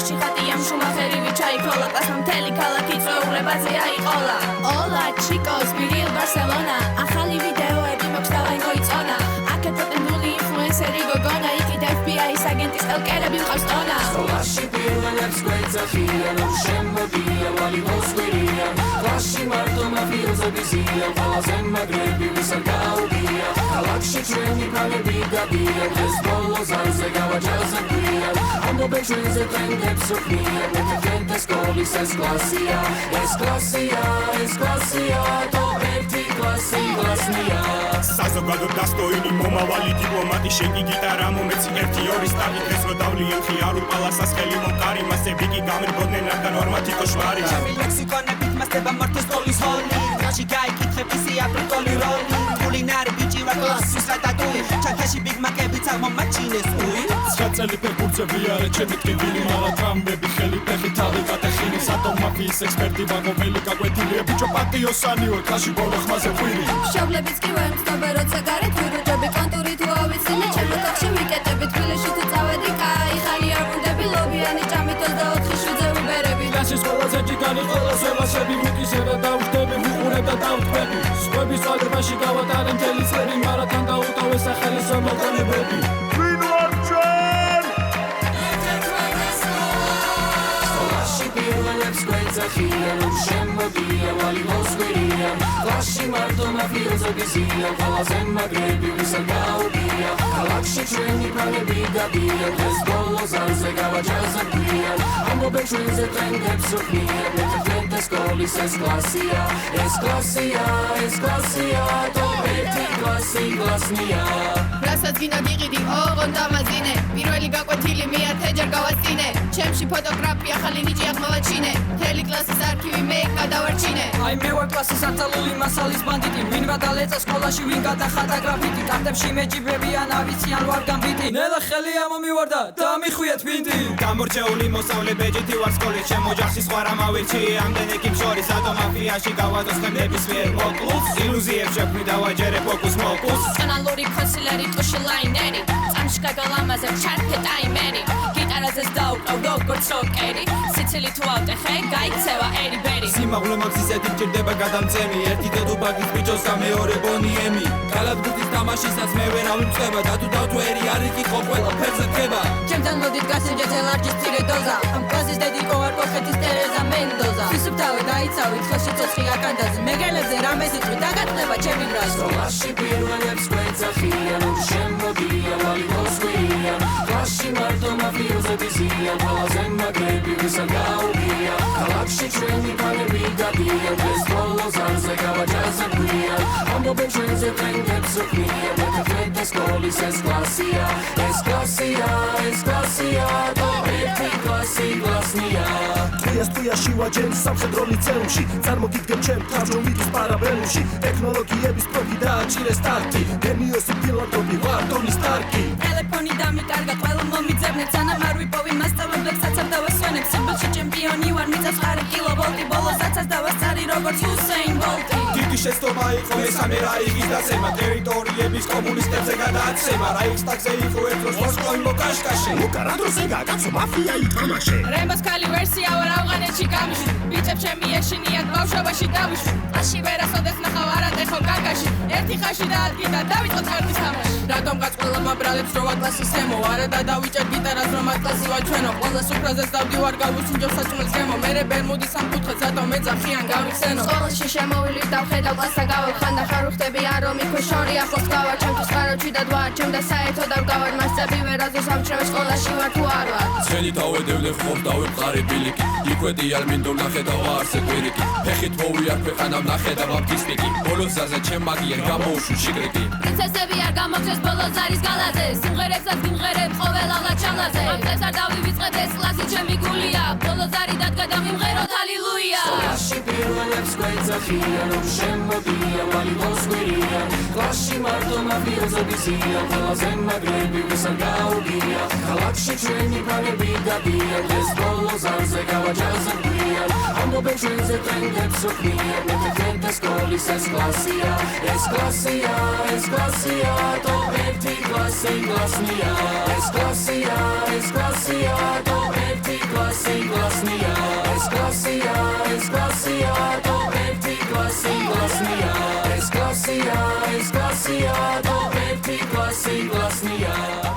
კლასში ხატიამ შუმახერივი ჩაიქროლა კლასმა მთელი ქალაქი წვეულებაზე აიყოლა Hola chicos, Viril Barcelona ახალი ვიდეოები მოქვს დავაი მოიწონა აქეთ პოტენდული ინფლუენსერი გოგონა იქით FBI-ის აგენტის ელკერები ვყავს ტონა სკოლაში პირველებს გვეძახიან რომ შემოდია ვალი მოსკვირია კლასში მარტო მაფიოზები ზია ყველაზე მაგრები ვისად გაუგია ქალაქში ჩვენი ფანები გაბიან დღეს ბოლო ზარზე გავაჯაზებიან ამბობენ ჩვენზე ტრენდებს უხმიან მეთქენთ სკოლის ეს კლასია თო ერთი კლასი კლასნია საზოგადო დასტოინი მომავალი დიპლომატი შენი გიტარა მომეცი 1-2 სტარი დღეს რო დავლიან ხიარულ პალასას ხელი მომკარი მასები კი გამრბოდნენ აქ და ნორმათი კოშმარი ჩემი ლექსიკონებით მასდება მარტო სკოლის ჰოლი რაში გაიკითხებ ისია პრიკოლი როლი კულინარი ბიჭი ვარ კლასის რატატუი ჩათაში ბიგმაკები წამომაჩინეს უი ცხრაწელი ფეხბურთები არა ჩემი ტკივილი მარა ტრამბები ხელი ფეხი თავი კატეხილი სატომ მაფიის ექსპერტი ვაგონელი გაკვეთილია ბიჭო პატიოსანი ვარ კლასში ბოლო ხმაზე ხვირი მშობლებიც კი ვერ მსდობე როცა გარეთ ვირუჯები კონტური თუ ავიცინე ჩემო კახში ვიკეტები თბილისში თუ წავედი კაი ხალი არ ვუნდები ლობიანი ჭამით 24 შვიდზე უბერები კლასის ყველაზე ჭიგანი ყველა სევასები ვიკისება დავხდები ვუყურებ და დავთქვები სხვების წალებაში გავატარე მთელი წელი მარათან დაუტოვე სახელი სამოგონებები ვინ ვარ ჩვენ სკოლაში პირველებს გვეძახიან რომ შემოდია ვალი მოსკვირია კლასში მარტო მაფიოზები ზია ყველაზე მაგრები ვისად გაუგია ქალაქში ჩვენი ფანები გაბიან დღეს ბოლო ზარზე გავაჯაზებიან ამბობენ ჩვენზე ტრენდებს უხმიან მეთქენთ სკოლის ეს კლასია თო ერთი კლასი კლასნია რასაც გინდა გიყიდი ოღონდ დამაზინე პირველი გაკვეთილი მეათეჯერ გავასწინე ჩემში ფოტოგრაფია ხალი ნიჭი აღმოვაჩინე მთელი კლასის არქივი მე გადავარჩინე აი მე ვარ კლასის აწალული მასალის ბანდიტი ვინ გადალეცა სკოლაში ვინ გადახატა გრაფიტი კარტებში მეჯიბრებიან ავიციან ვარ გამბიტი ნელა ხელი ამომივარდა და მიხვიეთ ვინტი გამორჩეული მოსავლე ბეჯითი ვარ სკოლის ჩემ ოჯახში სხვა რა მავირჩი ამდენ ეკიპ შორის ატო მაფიაში გავადოს ხმების მიერ მოკლუს ილუზიებს შექმნი დავაჯერე ფოკუს მოკუს კანალური კონსილერი ტუში ლაინერი წამში გაგალამაზე ჩარფე ტაიმერი გიტარაზე დაუკრავ როგორც როკერი სიცილი თუ ავტეხე გაიქცევა ერიბერი სიმაღლე მაგზიზეთი მჭირდება გადამწემი ერთი დედუბაგის ბიჭოს და მეორე ბონიემი კალათბურთის თამაშისაც მე ვერავინ მწყება და თუ დავთვერი არ იქითხო ყველა ფერზე დგება ჩემთან მოდით გასინჯეთ ელარჯის წირე დოზა ამ კლასის დედიკო ვარ კოხეთის ტერეზა მენდოზა ფისუფთავე დაიცავით ხელში ცოცხი აკანდაზე მეგელებზე რამე სიტყვი დაგატნება ჩემი ბრაზ სკოლაში პირველებს გვეძახიან რომ შემოდია ვალი მოსკვირია კლასში მარტო მაფიოზები ზია ყველაზე მაგრები ვისად გაუგია ქალაქში ჩვენი ფანები გაბიან დღეს ბოლო ზარზე გავაჯაზებიან ამბობენ ჩვენზე ტრენდებს უხმიან მეთქენთ სკოლის ეს კლასია თო ერთი კლასი კლასნია თვიაში ვაჯერ სამხედრო ლიცეუმში წარმოგიდგენ ჩემ თავჯომიტის პარაბელუმში ტექნოლოგიების პროფი დააჭირე სტარტი გენიოსი ფილანთროპი ვარ ტონი სტარკი ტელეფონი დამიკარგა ყველა მომიძებნეთ სანამ არ ვიპოვი მასწავლებლებს საცავ დავასვენებ სიბილში ჩემპიონი ვარ მიწას ყარი კილოვოლტი ბოლოს აცას დავასწარი როგორც უსეინ ბოლტი დიდი შეცდომა იყო მესამე რაიხის დაცემა ტერიტორიების კომუნისტებზე გადააცემა რაიხსტაგზე იყო ერთდროს მოსკოვი მოკაშკაშე უკარადროზე გაკაცო მაფია ითამაშე რემბოს ქალი ვერსია ვარ ავღანეთში გამიშვი ბიჭებს ჩემი ეშინიათ ბავშვობაში დავიშვი აში ვერასოდეს ნახავ არატეხო კაკაში ერთი ხაში დაადგინდა დავიწყოთ ხარდის თამაში რატომ გაწყვილა მაბრალებს როვა კლასის ემო არა და დავიჭერ გიტარას რომ არ კლასი ვარ ჩვენო ყველა სუფრაზეს დავდივარ გავუსინჯო საჭმელს გემო მერე ბერმუდის სამკუთხედს ატო მეძახიან გავიხსენო სკოლაში შემოვილი დავხედავ კლასსა გავხან და ხარ უხდები არ რომ იქვე შორი ახლოს გავარ ჩემთვის ხაროჩი და დვარ ჩემ და საერთო დავგავარ მასწები ვერაზოს ამჩნევ სკოლაში ვარ თუ არ ვარ ცხენი თავედევნე ხომ დავებყარე ბილიკი იქვედი არ მინდო ნახედავა არსე კვირიკი ფეხით მოვიარ ქვეყანამ ნახედავა ფისპიკი ბოლოს ზაზე ჩემ მაგიერ გამოუშვი შიგრიკი პრინცესები არ გამოჩეს ბოლოს არის გალაზე სიმღერებსაც გიმღერებ ყოველ აღაჩალაზე ამ წელს არ დავივიწყებ ეს კლასი ჩემი გულია ბოლოს არის დადგა და მიმღეროთ ჰალილუია სკოლაში პირველებს გვეძახიან რომ შემოდია ვალი მოსკვირია კლასში მარტო მაფიოზები ზიან ყველაზე მაგრები ვის არ გაუგია ქალაქში ჩვენი ფანები დადიან დღეს ბოლო ზარზე გავაჯაზებ გვიან ამბობენ ჩვენზე ტრენდებს უქმნიან მეთქეთ ეს სკოლის ეს კლასია ეს კლასია ეს კლასია то ერთი კლასი კლასნია ეს კლასია ეს კლასია то ერთი კლასი კლასნია ეს კლასია ეს კლასია то ერთი კლასი კლასნია ეს კლასია ეს კლასია то ერთი კლასი კლასნია